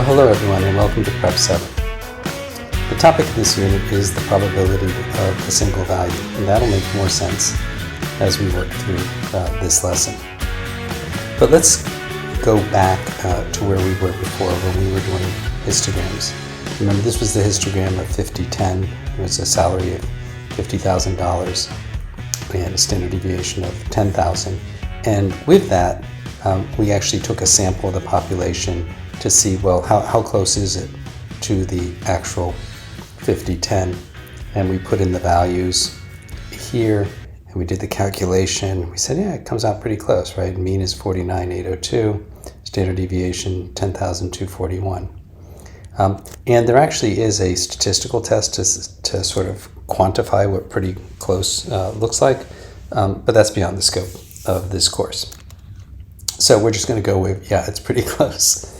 Hello everyone and welcome to Prep 7. The topic of this unit is the probability of a single value, and that'll make more sense as we work through this lesson. But let's go back to where we were before when we were doing histograms. Remember, this was the histogram of 5010. It was a salary of $50,000 and a standard deviation of 10,000. And with that, we actually took a sample of the population to see, well, how close is it to the actual 5010, and we put in the values here and we did the calculation. We said, yeah, it comes out pretty close, right? Mean is 49,802, standard deviation 10,241. And there actually is a statistical test to sort of quantify what pretty close looks like, but that's beyond the scope of this course. So we're just going to go with, yeah, it's pretty close.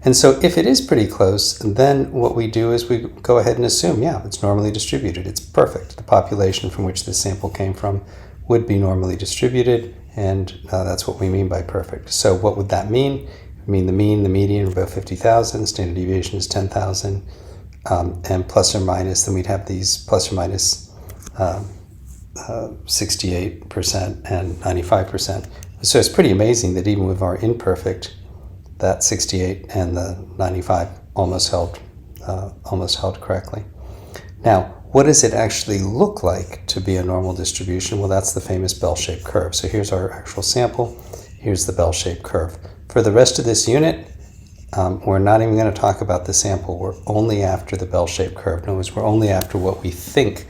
And so if it is pretty close, then what we do is we go ahead and assume, yeah, it's normally distributed. It's perfect. The population from which this sample came from would be normally distributed, and that's what we mean by perfect. So what would that mean? It would mean the mean, the median are about 50,000, standard deviation is 10,000, and plus or minus, then we'd have these plus or minus 68% and 95%. So it's pretty amazing that even with our imperfect, that 68 and the 95 almost held correctly. Now, what does it actually look like to be a normal distribution? Well, that's the famous bell-shaped curve. So here's our actual sample. Here's the bell-shaped curve. For the rest of this unit, we're not even going to talk about the sample. We're only after the bell-shaped curve. In other words, we're only after what we think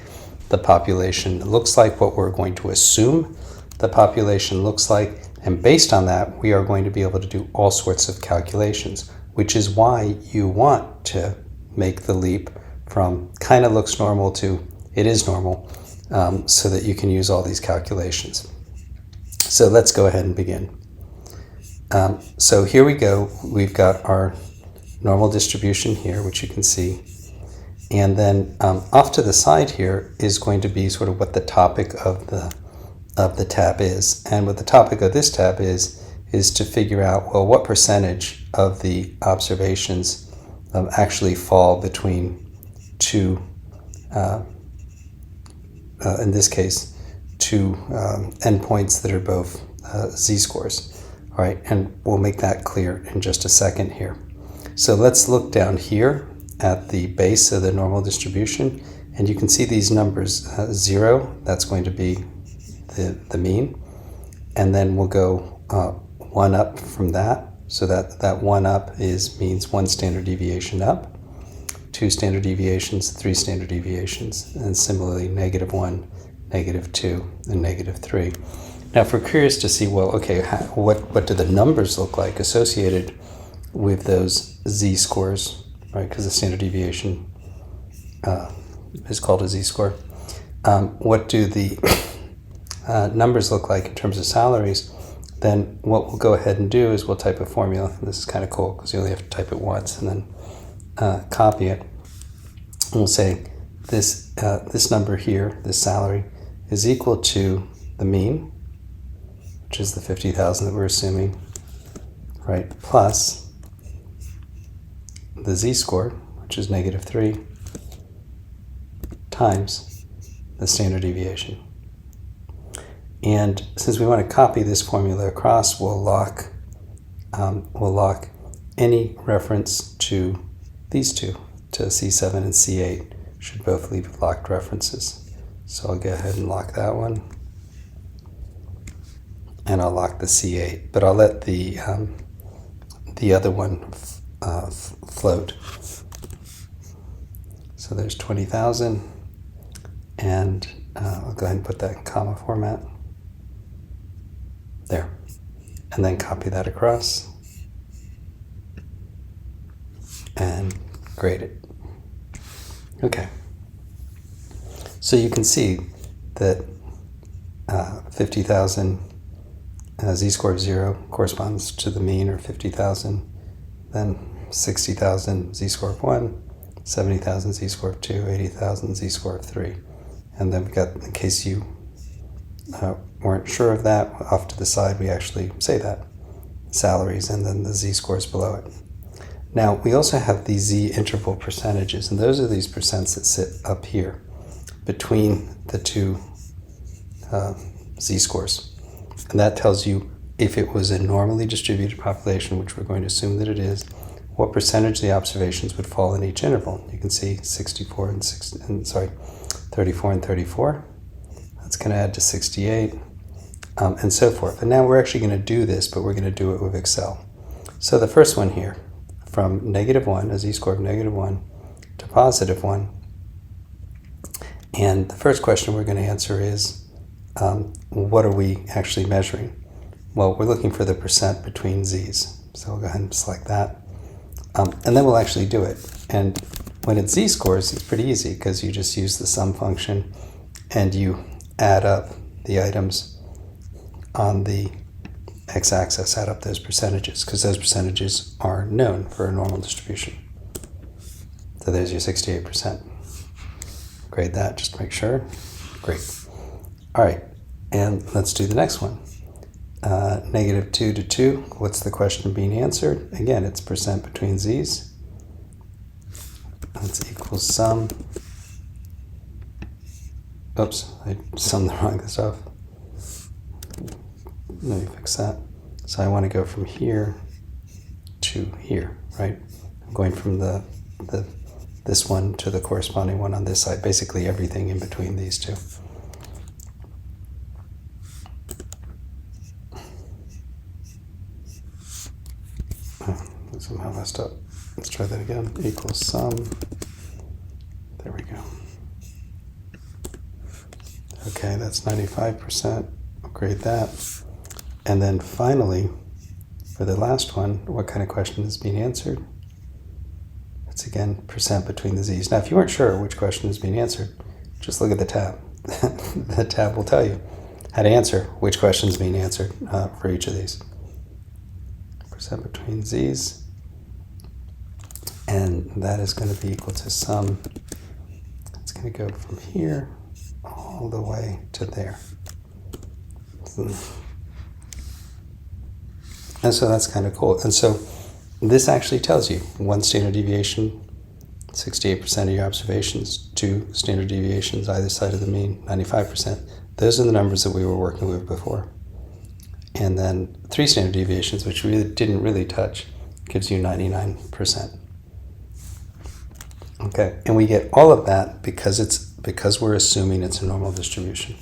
the population looks like, what we're going to assume the population looks like. And based on that, we are going to be able to do all sorts of calculations, which is why you want to make the leap from kind of looks normal to it is normal, so that you can use all these calculations. So let's go ahead and begin. So here we go. We've got our normal distribution here, which you can see. And then off to the side here is going to be sort of what the topic of the tab is. And what the topic of this tab is to figure out, well, what percentage of the observations actually fall between two, in this case, two endpoints that are both z-scores. All right, and we'll make that clear in just a second here. So let's look down here at the base of the normal distribution, and you can see these numbers. 0, that's going to be the mean, and then we'll go 1 up from that. So that 1 up means 1 standard deviation up, 2 standard deviations, 3 standard deviations, and similarly -1, -2, and -3. Now, if we're curious to see, well, okay, what do the numbers look like associated with those z-scores, right? Because the standard deviation is called a z-score. What do the numbers look like in terms of salaries? Then what we'll go ahead and do is we'll type a formula. This is kind of cool because you only have to type it once and then copy it. And we'll say this number here, this salary, is equal to the mean, which is the 50,000 that we're assuming, right, plus the z-score, which is -3, times the standard deviation. And since we want to copy this formula across, we'll lock any reference to these two, to C7 and C8, should both leave locked references. So I'll go ahead and lock that one, and I'll lock the C8, but I'll let the other one float. So there's 20,000, and I'll go ahead and put that in comma format. There, and then copy that across and grade it. Okay, so you can see that 50,000 z-score of 0 corresponds to the mean, or 50,000, then 60,000 z-score of 1, 70,000 z-score of 2, 80,000 z-score of 3. And then we've got, in case you weren't sure of that, off to the side we actually say that, salaries, and then the z-scores below it. Now, we also have these z-interval percentages, and those are these percents that sit up here between the two z-scores. And that tells you if it was a normally distributed population, which we're going to assume that it is, what percentage of the observations would fall in each interval. You can see 34 and 34 and 34. That's going to add to 68, and so forth. And now we're actually going to do this, but we're going to do it with Excel. So the first one here, from -1, a z-score of -1 to +1. And the first question we're going to answer is, what are we actually measuring? Well, we're looking for the percent between z's. So we'll go ahead and select that. And then we'll actually do it. And when it's z-scores, it's pretty easy because you just use the sum function and you add up the items on the x-axis, add up those percentages, because those percentages are known for a normal distribution. So there's your 68%. Grade that just to make sure. Great. All right, and let's do the next one. -2 to 2, what's the question being answered? Again, it's percent between z's. That's equals sum. Oops, I summed the wrong stuff. Let me fix that. So I want to go from here to here, right? I'm going from this one to the corresponding one on this side, basically everything in between these two. Oh, I somehow messed up. Let's try that again. Equals sum. There we go. Okay, that's 95%. I'll grade that. And then finally, for the last one, what kind of question is being answered? It's again percent between the z's. Now, if you weren't sure which question is being answered, just look at the tab. The tab will tell you how to answer which question is being answered for each of these. Percent between z's. And that is going to be equal to sum. It's going to go from here all the way to there. And so that's kind of cool. And so this actually tells you 1 standard deviation, 68% of your observations, 2 standard deviations either side of the mean, 95%. Those are the numbers that we were working with before. And then 3 standard deviations, which we didn't really touch, gives you 99%. Okay, and we get all of that because we're assuming it's a normal distribution.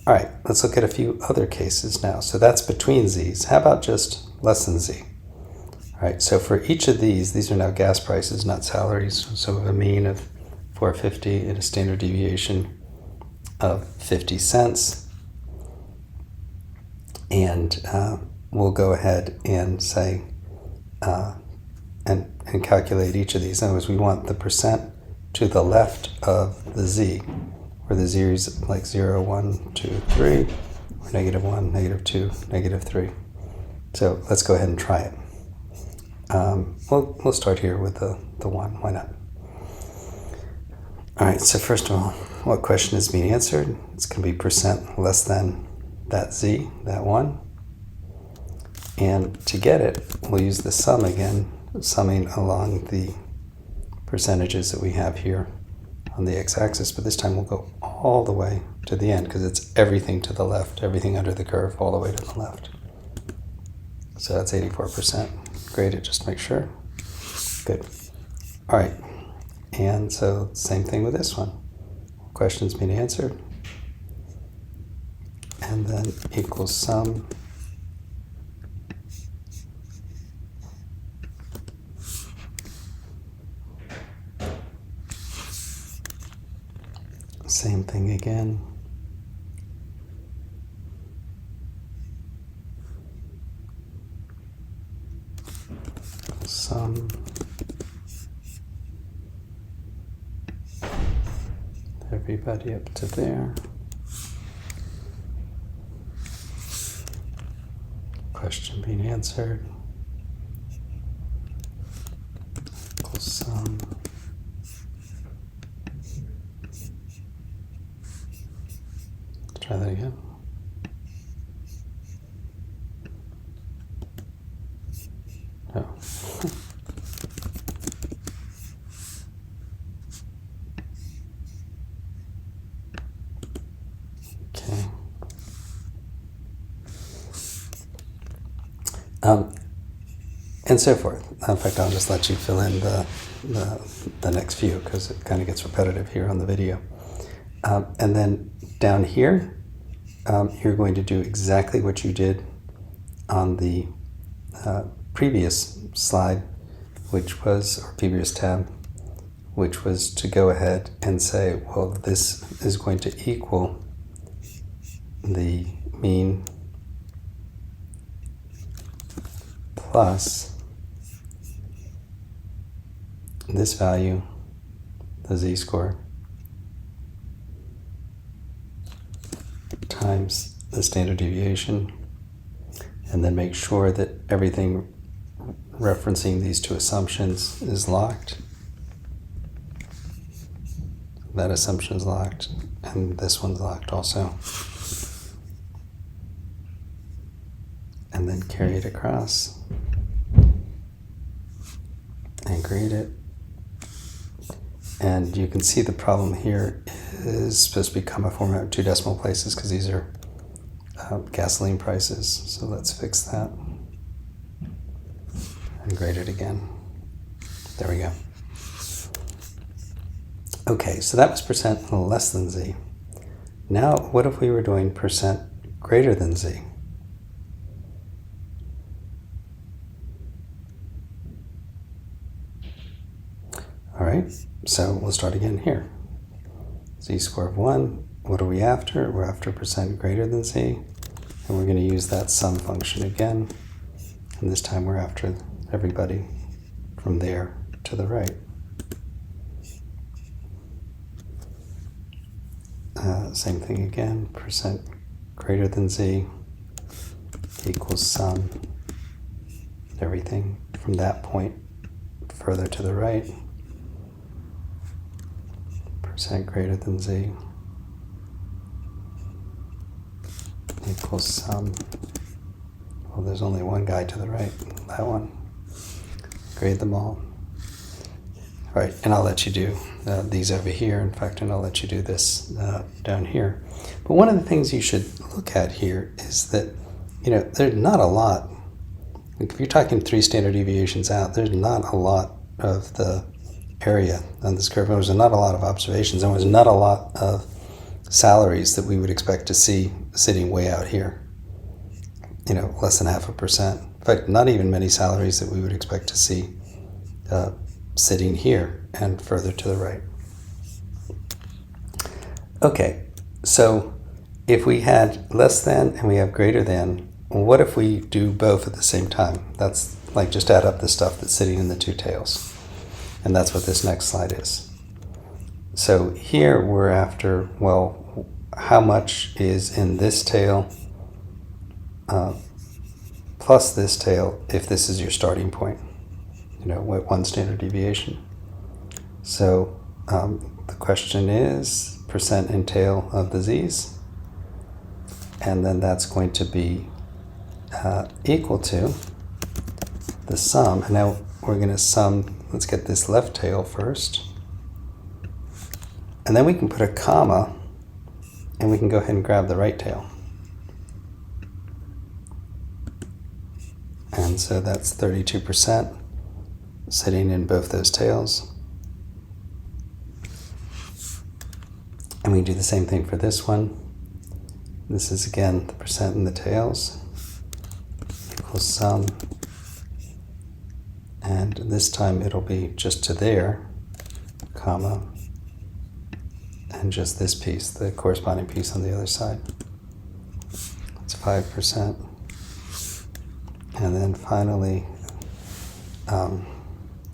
All right, let's look at a few other cases now. So that's between z's. How about just less than z? All right, so for each of these are now gas prices, not salaries. So a mean of 450 and a standard deviation of 50 cents. And we'll go ahead and say, and calculate each of these. In other words, we want the percent to the left of the z, where the z is like 0, 1, 2, 3, or -1, -2, -3. So let's go ahead and try it. We'll start here with the 1. Why not? All right, so first of all, what question is being answered? It's going to be percent less than that z, that 1. And to get it, we'll use the sum again, summing along the percentages that we have here on the x-axis, but this time we'll go all the way to the end because it's everything to the left, everything under the curve all the way to the left. So that's 84%. Grade it just to make sure. Good. All right. And so same thing with this one. Question's being answered. And then equals sum. Same thing again. Sum. Everybody up to there. Question being answered. Equals sum. Try that again. Oh. and so forth. In fact, I'll just let you fill in the next few because it kind of gets repetitive here on the video. And then down here, you're going to do exactly what you did on the previous slide, which was, or previous tab, which was to go ahead and say, well, this is going to equal the mean plus this value, the z-score, times the standard deviation, and then make sure that everything referencing these two assumptions is locked. That assumption is locked, and this one's locked also. And then carry it across and grade it. And you can see the problem here is supposed to become a format of 2 decimal places because these are gasoline prices. So let's fix that and grade it again. There we go. Okay, so that was percent less than z. Now, what if we were doing percent greater than z? All right, so we'll start again here. Z-score of 1, what are we after? We're after percent greater than z, and we're going to use that sum function again, and this time we're after everybody from there to the right. Same thing again, percent greater than z equals sum, everything from that point further to the right. Percent greater than z equals sum. Well, there's only one guy to the right, that one. Grade them all. All right, and I'll let you do these over here, in fact, and I'll let you do this down here. But one of the things you should look at here is that, there's not a lot. If you're talking 3 standard deviations out, there's not a lot of the area on this curve. There was not a lot of observations. There was not a lot of salaries that we would expect to see sitting way out here. Less than 0.5%. In fact, not even many salaries that we would expect to see sitting here and further to the right. Okay, so if we had less than and we have greater than, what if we do both at the same time? That's like just add up the stuff that's sitting in the 2 tails. And that's what this next slide is. So here we're after, well, how much is in this tail plus this tail if this is your starting point, with 1 standard deviation. So the question is percent in tail of the z's, and then that's going to be equal to the sum. And now we're going to sum, let's get this left tail first. And then we can put a comma, and we can go ahead and grab the right tail. And so that's 32% sitting in both those tails. And we do the same thing for this one. This is again the percent in the tails equals sum. And this time it'll be just to there, comma, and just this piece, the corresponding piece on the other side. It's 5%. And then finally,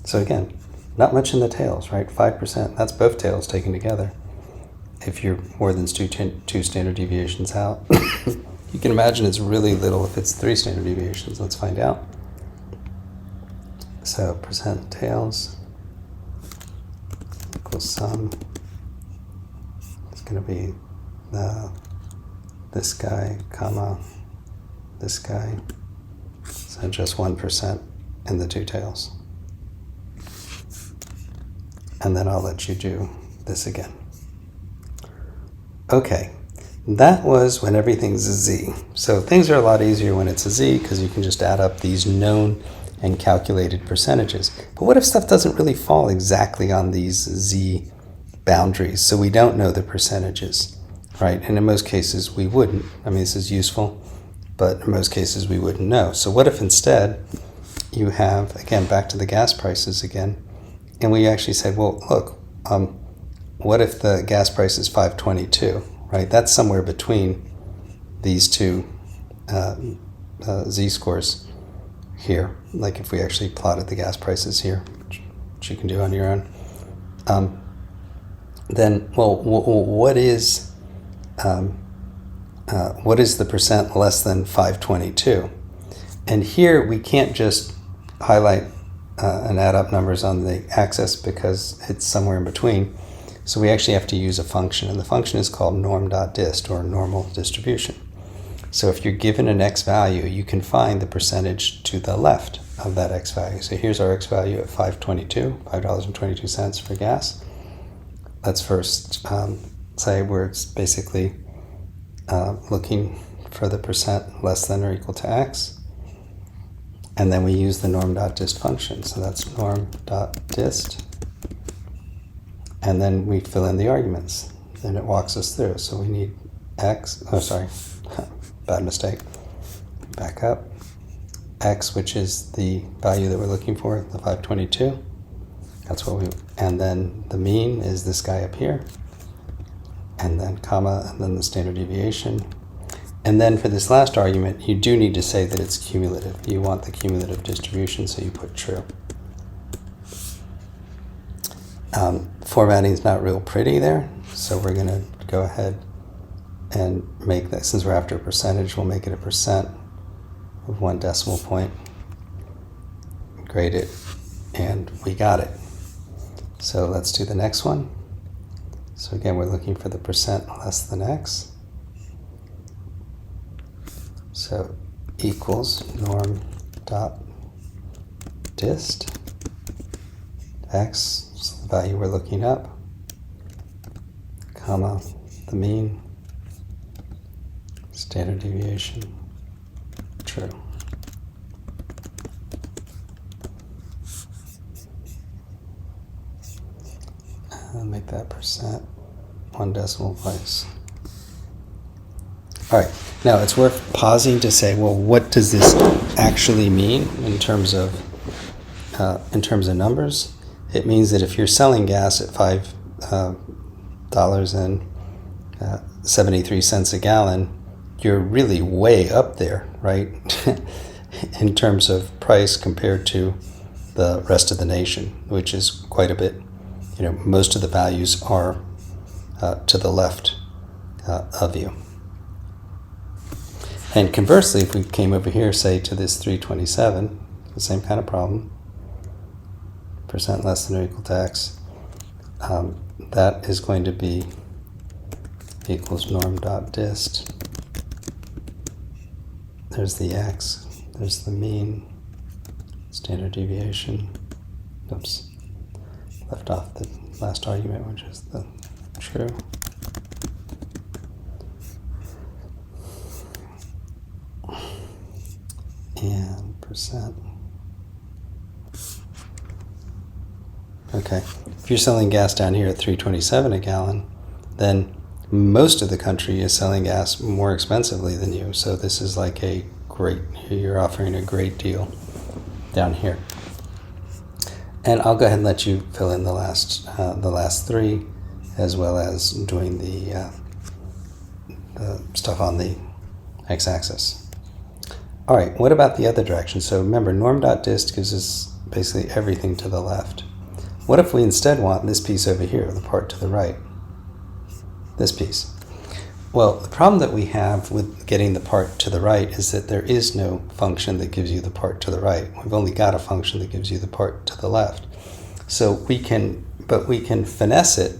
so again, not much in the tails, right? 5%, that's both tails taken together. If you're more than 2 standard deviations out, you can imagine it's really little if it's 3 standard deviations. Let's find out. So percent tails equals sum. It's going to be this guy, comma, this guy. So just 1% in the 2 tails. And then I'll let you do this again. Okay, That was when everything's a z. So things are a lot easier when it's a z because you can just add up these known and calculated percentages. But what if stuff doesn't really fall exactly on these z boundaries? So we don't know the percentages, right? And in most cases we wouldn't. I mean, this is useful, but in most cases we wouldn't know. So what if instead you have, again, back to the gas prices again, and we actually said, well, look, what if the gas price is 522, right? That's somewhere between these two z-scores here, like if we actually plotted the gas prices here, which you can do on your own. Then, well, what is the percent less than 522? And here we can't just highlight and add up numbers on the axis because it's somewhere in between. So we actually have to use a function, and the function is called NORM.DIST, or normal distribution. So if you're given an x value, you can find the percentage to the left of that x value. So here's our x value at $5.22 for gas. Let's first say where it's basically looking for the percent less than or equal to x. And then we use the norm.dist function. So that's norm.dist. And then we fill in the arguments. And it walks us through. So we need x, oh sorry, bad mistake. Back up. X, which is the value that we're looking for, the 522. That's what we, and then the mean is this guy up here. And then comma, and then the standard deviation. And then for this last argument, you do need to say that it's cumulative. You want the cumulative distribution, so you put true. Formatting is not real pretty there, so we're going to go ahead and make that, since we're after a percentage, we'll make it a percent of 1 decimal point. Grade it, and we got it. So let's do the next one. So again, we're looking for the percent less than x. So equals norm.dist. X is the value we're looking up, comma, the mean, standard deviation, true. And make that percent 1 decimal place. All right, now it's worth pausing to say, well, what does this actually mean in terms of numbers? It means that if you're selling gas at $5.73 a gallon, you're really way up there, right? In terms of price compared to the rest of the nation, which is quite a bit. You know, most of the values are to the left of you. And conversely, if we came over here, say to this 327, the same kind of problem, percent less than or equal to x, that is going to be equals norm.dist. There's the x, there's the mean, standard deviation. Oops, left off the last argument, which is the true. And percent. Okay, if you're selling gas down here at $3.27 a gallon, then most of the country is selling gas more expensively than you. So this is like a great, you're offering a great deal down here. And I'll go ahead and let you fill in the last three, as well as doing the stuff on the x-axis. All right, what about the other direction? So remember, norm.dist gives us basically everything to the left. What if we instead want this piece over here, the part to the right? This piece. Well, the problem that we have with getting the part to the right is that there is no function that gives you the part to the right. We've only got a function that gives you the part to the left. So we can finesse it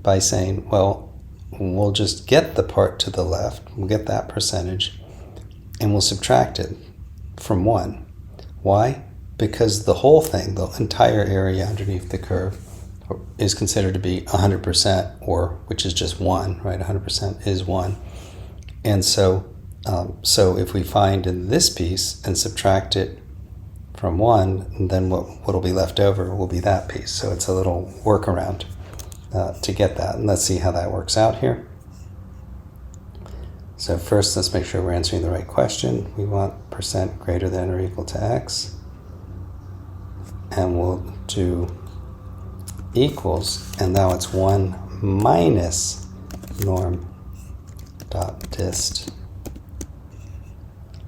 by saying, well, we'll just get the part to the left, we'll get that percentage, and we'll subtract it from 1. Why? Because the whole thing, the entire area underneath the curve, is considered to be 100%, or which is just 1, right? 100% is 1. And so, so if we find in this piece and subtract it from 1, then what will be left over will be that piece. So it's a little workaround to get that. And let's see how that works out here. So first, let's make sure we're answering the right question. We want percent greater than or equal to x. And we'll do equals, and now it's 1 minus NORM.DIST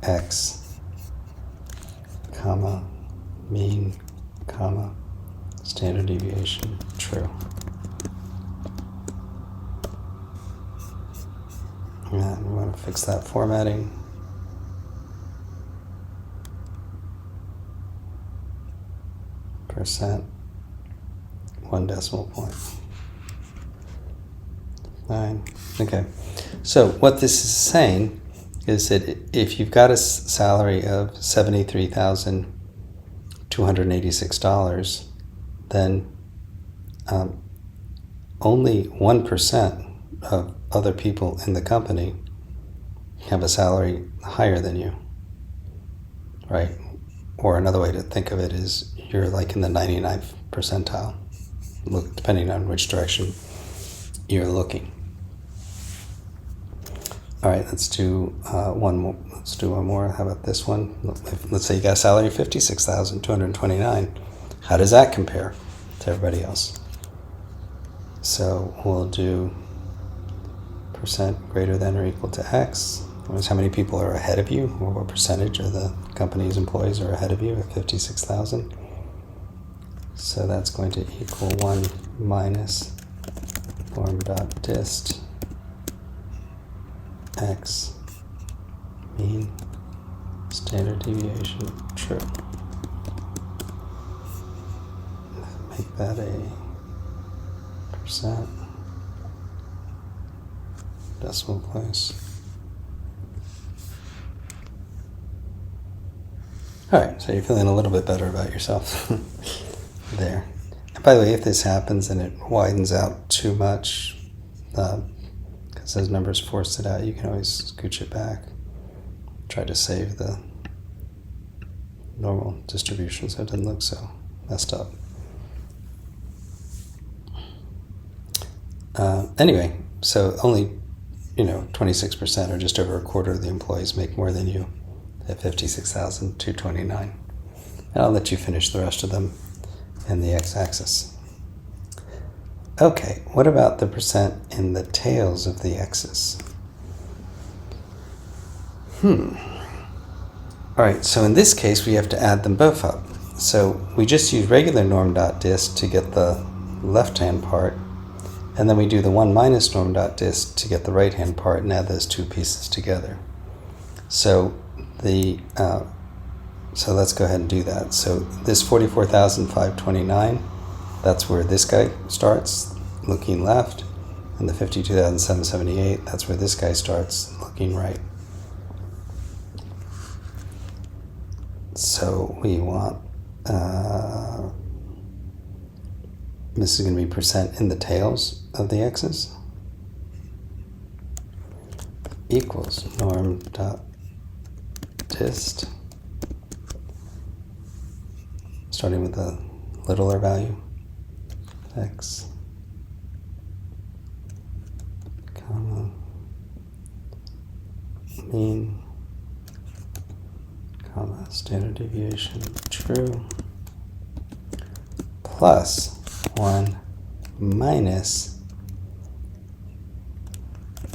x, comma, mean, comma, standard deviation, true. And we want to fix that formatting. Percent, 1 decimal point. 9. Okay. So what this is saying is that if you've got a salary of $73,286, then only 1% of other people in the company have a salary higher than you, right? Or another way to think of it is you're like in the 99th percentile, depending on which direction you're looking. All right, let's do one more. Let's do one more. How about this one? Let's say you got a salary of $56,229. How does that compare to everybody else? So we'll do percent greater than or equal to x. That's how many people are ahead of you, or what percentage of the company's employees are ahead of you at 56,000. So that's going to equal 1 minus NORM.DIST x, mean, standard deviation, true. Make that a percent, decimal place. All right, so you're feeling a little bit better about yourself there. And by the way, if this happens and it widens out too much, because those numbers forced it out, you can always scooch it back. Try to save the normal distribution so it doesn't look so messed up. Anyway, so only 26% or just over a quarter of the employees make more than you at 56,229. And I'll let you finish the rest of them in the x-axis. Okay, what about the percent in the tails of the x's? All right, so in this case, we have to add them both up. So we just use regular NORM.DIST to get the left-hand part, and then we do the 1 minus NORM.DIST to get the right-hand part and add those two pieces together. So so let's go ahead and do that. So this 44,529, that's where this guy starts, looking left, and the 52,778, that's where this guy starts, looking right. So we want, this is going to be percent in the tails of the x's, equals NORM.DIST, starting with the littler value, x, comma, mean, comma, standard deviation, true, plus 1 minus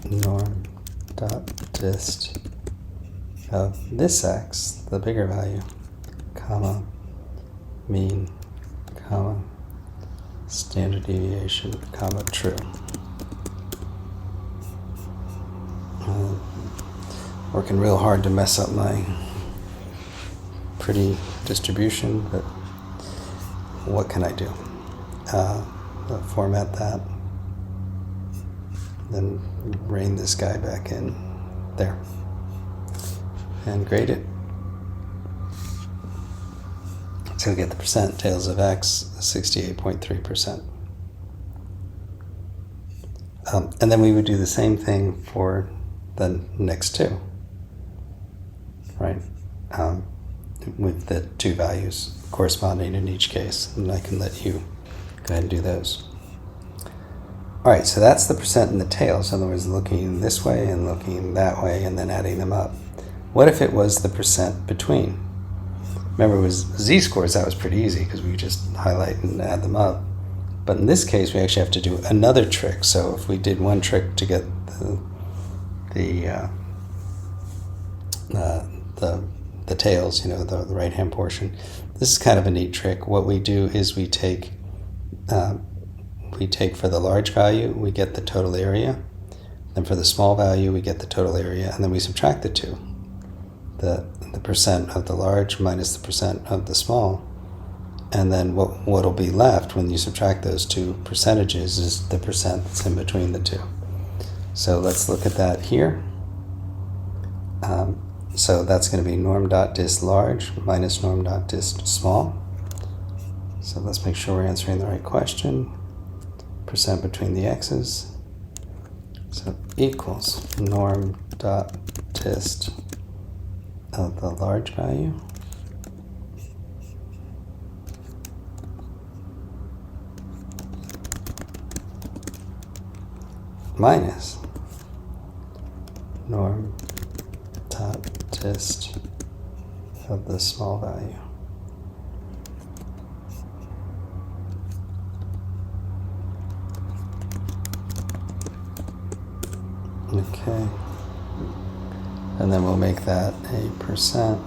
NORM.DIST of this x, the bigger value, comma, mean, comma, standard deviation, comma, true. Working real hard to mess up my pretty distribution, but what can I do? Format that, then rein this guy back in there, and grade it. So we get the percent tails of x, 68.3%. And then we would do the same thing for the next two, right? With the two values corresponding in each case. And I can let you go ahead and do those. All right, so that's the percent in the tails. In other words, looking this way and looking that way and then adding them up. What if it was the percent between? Remember, it was z-scores. That was pretty easy because we just highlight and add them up. But in this case, we actually have to do another trick. So if we did one trick to get the tails, the right-hand portion, this is kind of a neat trick. What we do is we take for the large value, we get the total area. Then for the small value, we get the total area, and then we subtract the two. The percent of the large minus the percent of the small. And then what'll be left when you subtract those two percentages is the percent that's in between the two. So let's look at that here. So that's going to be NORM.DIST large minus NORM.DIST small. So let's make sure we're answering the right question. Percent between the x's. So equals NORM.DIST of the large value minus NORM.DIST of the small value. Okay. And then we'll make that a percent.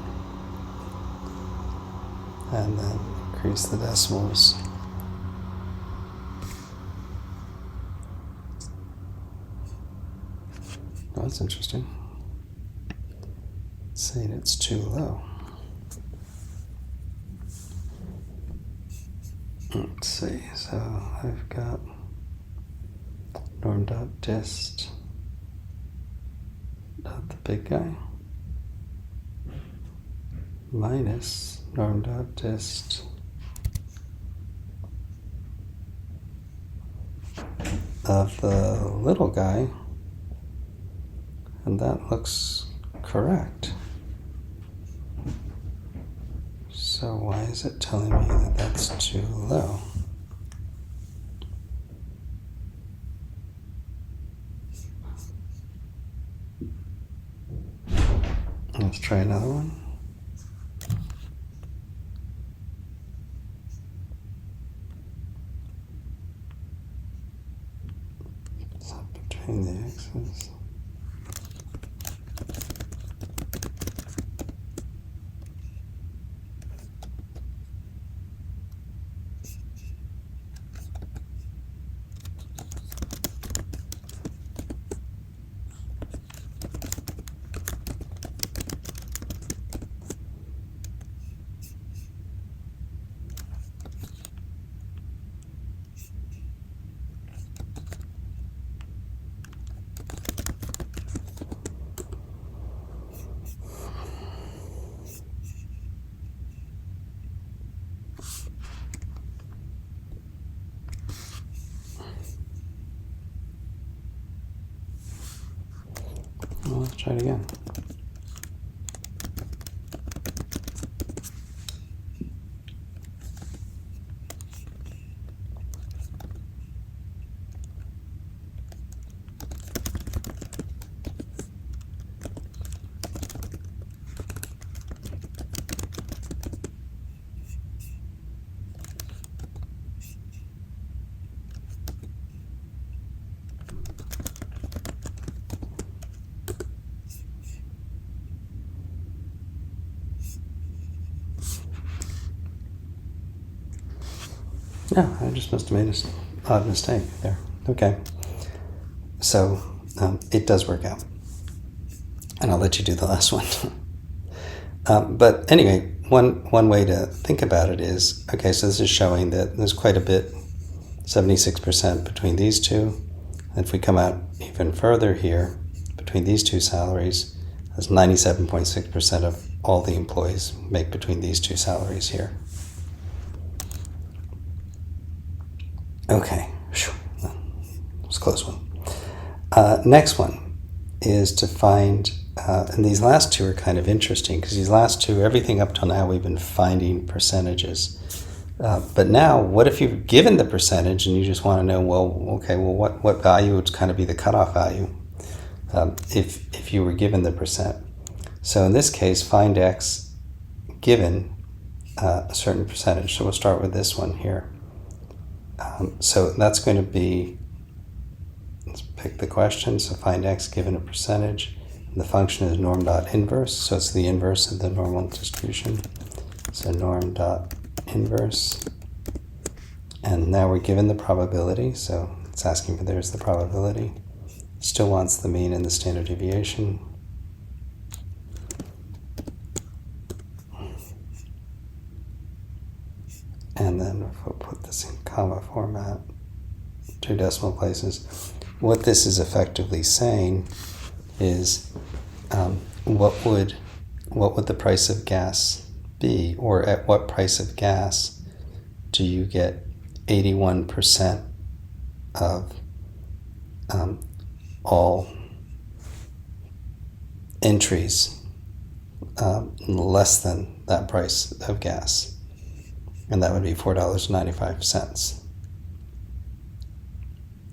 And then increase the decimals. Oh, that's interesting. It's saying it's too low. Let's see. So I've got NORM.DIST. Not the big guy. Minus NORM.DIST of the little guy. And that looks correct. So why is it telling me that that's too low? Let's try another one. So between the x's. Well, let's try it again. Yeah, I just must have made an odd mistake there. Okay. So it does work out. And I'll let you do the last one. But anyway, one way to think about it is, okay, so this is showing that there's quite a bit, 76% between these two. And if we come out even further here, between these two salaries, that's 97.6% of all the employees make between these two salaries here. Okay, that was a close one. Next one is to find, and these last two are kind of interesting because these last two, everything up till now, we've been finding percentages. But now, what if you've given the percentage and you just want to know, well, okay, well, what value would kind of be the cutoff value if you were given the percent? So in this case, find x given a certain percentage. So we'll start with this one here. So that's going to be, let's pick the question. So find x given a percentage. And the function is norm.inverse. So it's the inverse of the normal distribution. So norm.inverse. And now we're given the probability. So it's asking for there's the probability. Still wants the mean and the standard deviation. And then if we'll put this in comma format, 2 decimal places, what this is effectively saying is what would the price of gas be, or at what price of gas do you get 81% of all entries less than that price of gas? And that would be $4.95.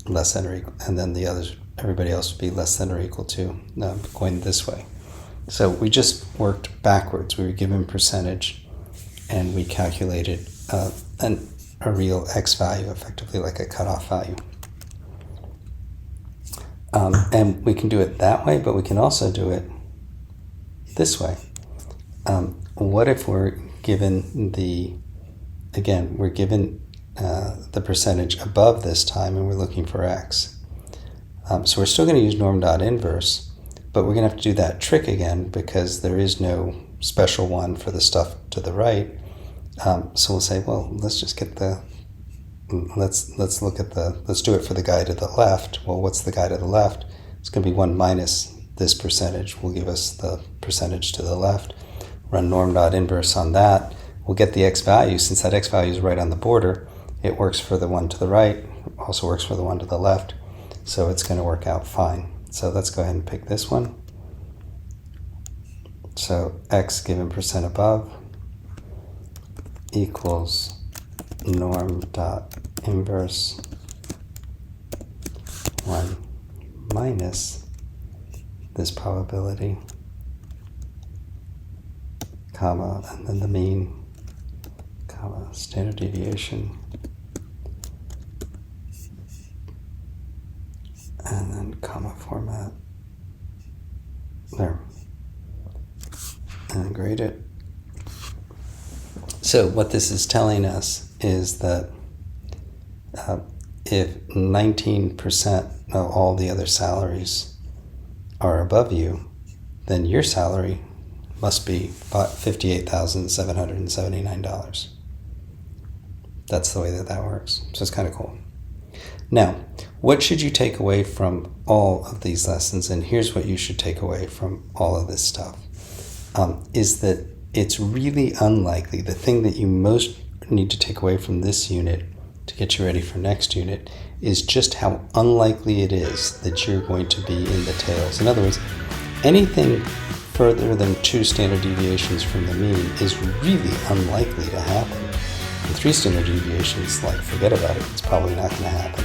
Less than or equal, and then the others, everybody else would be less than or equal to, going this way. So we just worked backwards. We were given percentage, and we calculated a real x value, effectively like a cutoff value. And we can do it that way, but we can also do it this way. What if we're given we're given the percentage above this time, and we're looking for x. So we're still going to use norm.inverse, but we're going to have to do that trick again because there is no special one for the stuff to the right. So we'll say, well, let's just get let's do it for the guy to the left. Well, what's the guy to the left? It's going to be 1 minus this percentage will give us the percentage to the left. Run norm.inverse on that. We'll get the x value. Since that x value is right on the border, it works for the one to the right, also works for the one to the left, so it's going to work out fine. So let's go ahead and pick this one. So x given percent above equals norm.inverse 1 minus this probability, comma, and then the mean, comma, standard deviation, and then comma format, there, and grade it. So what this is telling us is that if 19% of all the other salaries are above you, then your salary must be $58,779. That's the way that works. So it's kind of cool. Now, what should you take away from all of these lessons? And here's what you should take away from all of this stuff, is that it's really unlikely. The thing that you most need to take away from this unit to get you ready for next unit is just how unlikely it is that you're going to be in the tails. In other words, anything further than 2 standard deviations from the mean is really unlikely to happen. And 3 standard deviations, like, forget about it, it's probably not going to happen.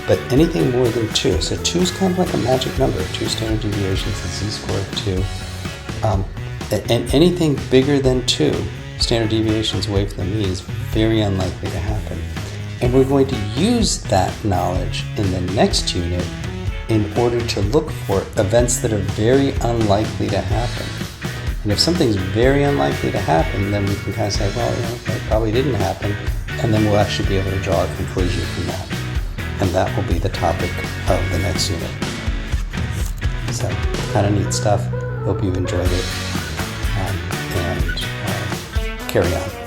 But anything more than 2, so 2 is kind of like a magic number, 2 standard deviations, the z-score of 2. And anything bigger than 2 standard deviations away from the mean is very unlikely to happen. And we're going to use that knowledge in the next unit in order to look for events that are very unlikely to happen. And if something's very unlikely to happen, then we can kind of say, well, that probably didn't happen, and then we'll actually be able to draw a conclusion from that. And that will be the topic of the next unit. So, kind of neat stuff. Hope you enjoyed it, and carry on.